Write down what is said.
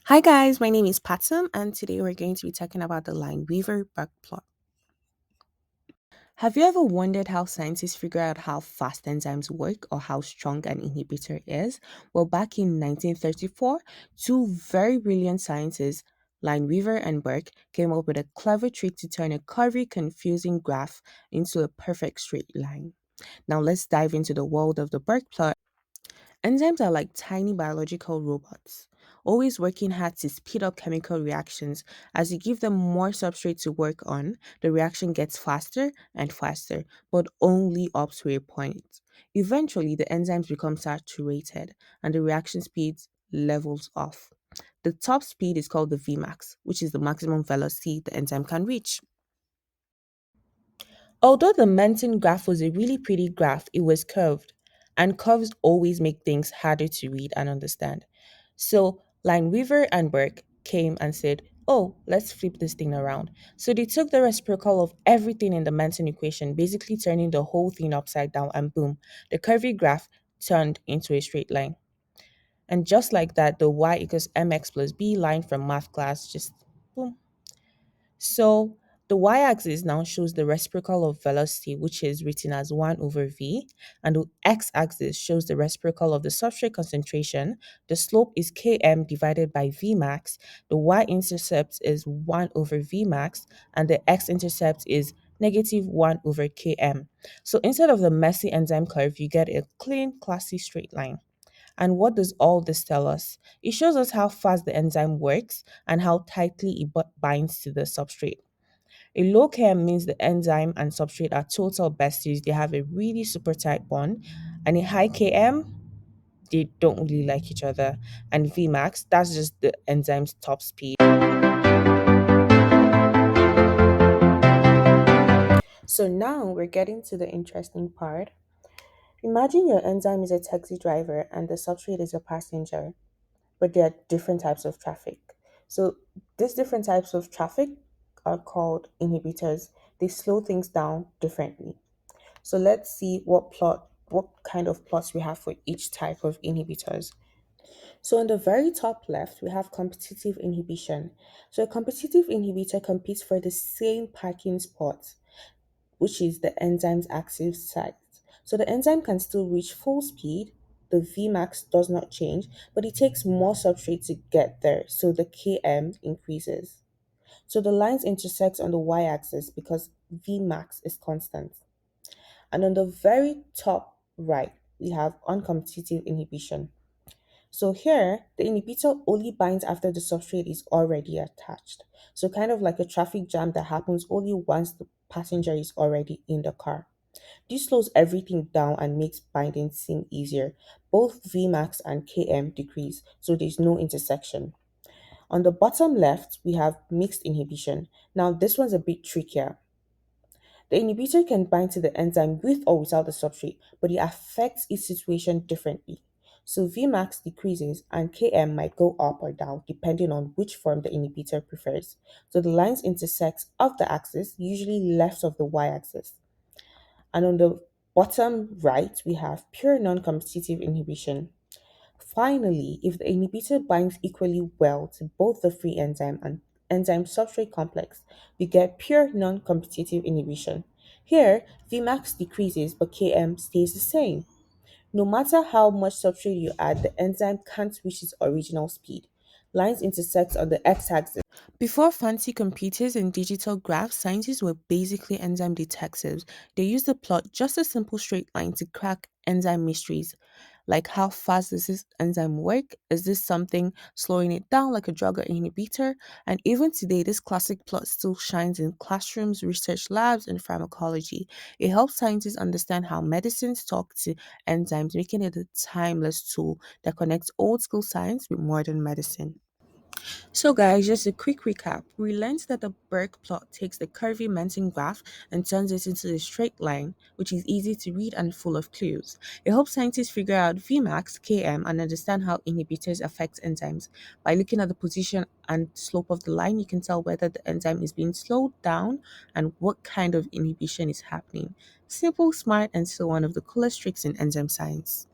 Hi guys, my name is Patsum and today we're going to be talking about the Lineweaver-Burk plot. Have you ever wondered how scientists figure out how fast enzymes work or how strong an inhibitor is? Well, back in 1934, two very brilliant scientists, Lineweaver and Burke, came up with a clever trick to turn a curvy, confusing graph into a perfect straight line. Now let's dive into the world of the Burke plot. Enzymes are like tiny biological robots, always working hard to speed up chemical reactions. As you give them more substrate to work on, the reaction gets faster and faster, but only up to a point. Eventually, the enzymes become saturated and the reaction speed levels off. The top speed is called the Vmax, which is the maximum velocity the enzyme can reach. Although the Menten graph was a really pretty graph, it was curved, and curves always make things harder to read and understand. So Lineweaver and Burke came and said, "Oh, let's flip this thing around." So they took the reciprocal of everything in the Menten equation, basically turning the whole thing upside down, and boom, the curvy graph turned into a straight line. And just like that, the y equals mx plus b line from math class just boom. So the y-axis now shows the reciprocal of velocity, which is written as 1 over v, and the x-axis shows the reciprocal of the substrate concentration. The slope is km divided by vmax. The y-intercept is 1 over vmax, and the x-intercept is negative 1 over km. So instead of the messy enzyme curve, you get a clean, classy straight line. And what does all this tell us? It shows us how fast the enzyme works and how tightly it binds to the substrate. A low Km means the enzyme and substrate are total besties. They have a really super tight bond. And a high Km, they don't really like each other. And Vmax, that's just the enzyme's top speed. So now we're getting to the interesting part. Imagine your enzyme is a taxi driver and the substrate is a passenger, but there are different types of traffic. So these different types of traffic are called inhibitors. They slow things down differently. So let's see what kind of plots we have for each type of inhibitors. So on the very top left, we have competitive inhibition. So a competitive inhibitor competes for the same parking spot, which is the enzyme's active site. So the enzyme can still reach full speed. The Vmax does not change, but it takes more substrate to get there, so the Km increases. So the lines intersect on the y-axis because Vmax is constant. And on the very top right, we have uncompetitive inhibition. So here, the inhibitor only binds after the substrate is already attached. So kind of like a traffic jam that happens only once the passenger is already in the car. This slows everything down and makes binding seem easier. Both Vmax and Km decrease, so there's no intersection. On the bottom left, we have mixed inhibition. Now, this one's a bit trickier. The inhibitor can bind to the enzyme with or without the substrate, but it affects its situation differently. So Vmax decreases and Km might go up or down depending on which form the inhibitor prefers. So the lines intersect off the axis, usually left of the y-axis. And on the bottom right, we have pure non-competitive inhibition. Finally, if the inhibitor binds equally well to both the free enzyme and enzyme substrate complex, we get pure non-competitive inhibition. Here, Vmax decreases but Km stays the same. No matter how much substrate you add, the enzyme can't reach its original speed. Lines intersect on the x-axis. Before fancy computers and digital graphs, scientists were basically enzyme detectives. They used the plot just a simple straight line to crack enzyme mysteries. Like how fast does this enzyme work? Is this something slowing it down like a drug or inhibitor? And even today, this classic plot still shines in classrooms, research labs, and pharmacology. It helps scientists understand how medicines talk to enzymes, making it a timeless tool that connects old school science with modern medicine. So, guys, just a quick recap. We learned that the Burke plot takes the curvy Menten graph and turns it into a straight line, which is easy to read and full of clues. It helps scientists figure out Vmax, Km, and understand how inhibitors affect enzymes. By looking at the position and slope of the line, you can tell whether the enzyme is being slowed down and what kind of inhibition is happening. Simple, smart, and still one of the coolest tricks in enzyme science.